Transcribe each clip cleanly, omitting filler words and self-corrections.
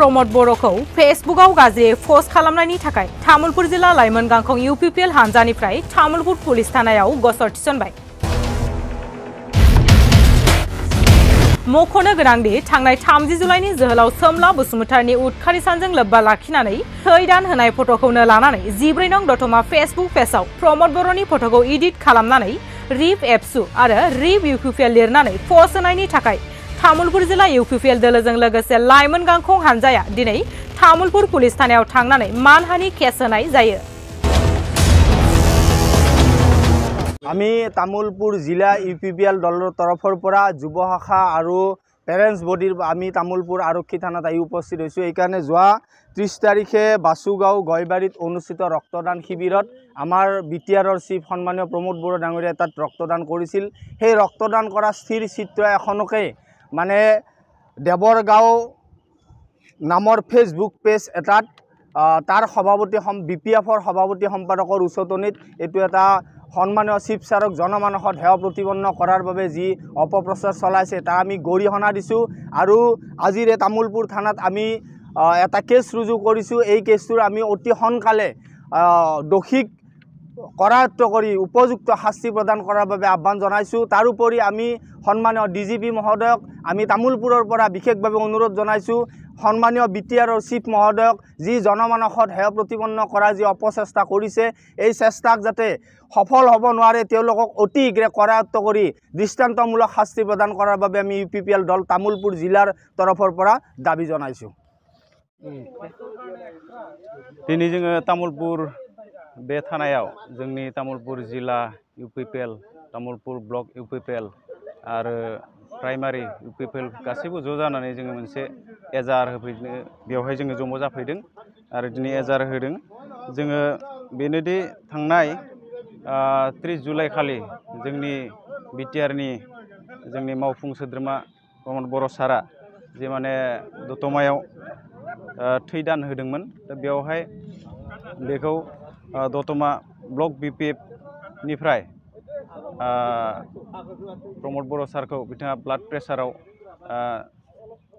प्रमोद बर'खौ फेसबुकआव गाज्रि पोस्ट खालामनायनि थाखाय तामुलपुर जिल्ला लाइमोन गांखं UPPL हानजानिफ्राय तामुलपुर पुलिस थानायाव गसर थिसनबाय। मख'नो गोनांदि थांनाय 30 जुलाइनि जोहोलाव सोमला बसुमतारिनि उदखारि सानजों लोब्बा लाखिनानै थै दान होनाय फट'खौनो लानानै 14 नं दतमा फेसबुक पेजआव प्रमोद बर'नि फट'खौ एडिट खालामनानै रिप एपसु आरो रिप UPPL लिरनानै पोस्ट होनायनि थाखाय तामुलपुर जिल्ला UPPL दोलोजों लोगोसे लाइमोन गांखं हानजाया दिनै तामुलपुर पुलिस थानायाव थांनानै मानहानि केस होनाय जायो। আমি তামুলপুর জিলা UPPL দলৰ তৰফৰ পৰা যুৱ শাখা আৰু পেৰেণ্টছ বডিৰ আমি তামুলপুৰ আৰক্ষী থানাত আহি উপস্থিত হৈছোঁ। এইকাৰণে যোৱা 30 তাৰিখে বাসুগাঁও গয়বাৰীত অনুষ্ঠিত ৰক্তদান শিবিৰত আমাৰ BTRৰ চিফ সন্মানীয় প্ৰমোদ বড়ো ডাঙৰীয়াই তাত ৰক্তদান কৰিছিল। সেই ৰক্তদান কৰা স্থিৰ চিত্ৰ এখনকে মানে দেৱৰগাঁও নামৰ ফেচবুক পেজ এটাত তাৰ সভাপতি BPFৰ সভাপতি সম্পাদকৰ উচতনিত এইটো এটা সন্মানীয় চিফ ছাৰক জনমানসত সেৱা প্ৰতিপন্ন কৰাৰ বাবে যি অপপ্ৰচাৰ চলাইছে তাৰ আমি গৰিহণা দিছোঁ আৰু আজিৰ তামুলপুৰ থানাত আমি এটা কেছ ৰুজু কৰিছোঁ। এই কেছটোৰ আমি অতি সোনকালে দোষীক কৰায়ত্ব কৰি উপযুক্ত শাস্তি প্ৰদান কৰাৰ বাবে আহ্বান জনাইছোঁ। তাৰোপৰি আমি সন্মানীয় DGP মহোদয়ক আমি তামুলপুৰৰ পৰা বিশেষভাৱে অনুৰোধ জনাইছোঁ, সন্মানীয় BTRৰ চিফ মহোদয়ক যি জনমানসত সেৱা প্ৰতিপন্ন কৰাৰ যি অপচেষ্টা কৰিছে এই চেষ্টাক যাতে সফল হ'ব নোৱাৰে তেওঁলোকক অতি শীঘ্ৰে কৰায়ত্ব কৰি দৃষ্টান্তমূলক শাস্তি প্ৰদান কৰাৰ বাবে আমি UPPL দল তামুলপুৰ জিলাৰ তৰফৰ পৰা দাবী জনাইছোঁ। दिनै जोङो तामुलपुर बे थानायाव जोंनि तामुलपुर जिल्ला UPPL तामुलपुर ब्लक UPPL आरो प्राइमारि UPPL गासैबो ज' जानानै जोङो मोनसे एजार होफैनो बेवहाय जोङो जमा जाफैदों आरो दिनै एजार होदों। जोङो बेनोदि थांनाय 30 जुलाइ खालि जोंनि BTRनि जोंनि मावफुं सोद्रोमा प्रमोद बर' सारा जे माने दतमायाव थै दान होदोंमोन। दा बेवहाय बेखौ दतमा ब्लक BPFनिफ्राय प्रमोद बर' सारखौ बिथाङा ब्लाड प्रेसाराव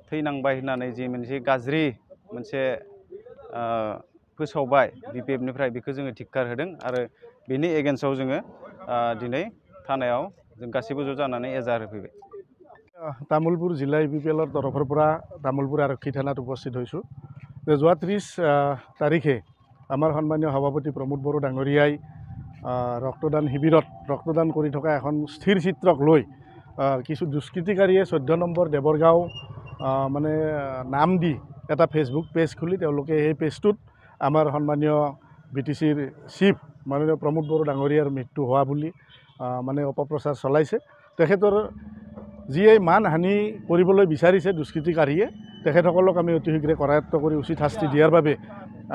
थैनांबाय होननानै जि मोनसे गाज्रि मोनसे फोसावबाय BPFनिफ्राय बेखौ जोङो धिक्कार होदों आरो बेनि एगेन्स्टआव जोङो दिनै थानायाव जों गासैबो ज' जानानै एजार होफैबाय। तामुलपुर जिल्ला UPPLৰ তৰফৰ পৰা তামুলপুৰ আৰক্ষী থানাত উপস্থিত হৈছোঁ। যোৱা 30 তাৰিখে আমাৰ সন্মানীয় সভাপতি প্ৰমোদ বড়ো ডাঙৰীয়াই ৰক্তদান শিবিৰত ৰক্তদান কৰি থকা এখন স্থিৰ চিত্ৰক লৈ কিছু দুষ্কৃতিকাৰীয়ে 14 নম্বৰ দেৱৰগাঁও মানে নাম দি এটা ফেচবুক পেজ খুলি তেওঁলোকে সেই পেজটোত আমাৰ সন্মানীয় BTCৰ চিফ মাননীয় প্ৰমোদ বড়ো ডাঙৰীয়াৰ মৃত্যু হোৱা বুলি মানে অপপ্ৰচাৰ চলাইছে। তেখেতৰ যিয়ে মানহানি কৰিবলৈ বিচাৰিছে দুষ্কৃতিকাৰীয়ে তেখেতসকলক আমি অতি শীঘ্ৰে কৰায়ত্ব কৰি উচিত শাস্তি দিয়াৰ বাবে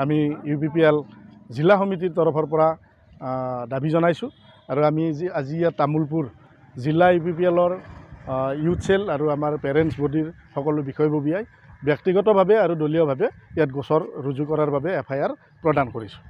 আমি UPPL জিলা সমিতিৰ তৰফৰ পৰা দাবী জনাইছোঁ। আৰু আমি আজি ইয়াত তামুলপুৰ জিলা UPPLৰ ইউথ চেল আৰু আমাৰ পেৰেণ্টছ বডিৰ সকলো বিষয়ববীয়াই ব্যক্তিগতভাৱে আৰু দলীয়ভাৱে ইয়াত গোচৰ ৰুজু কৰাৰ বাবে FIR প্ৰদান কৰিছোঁ।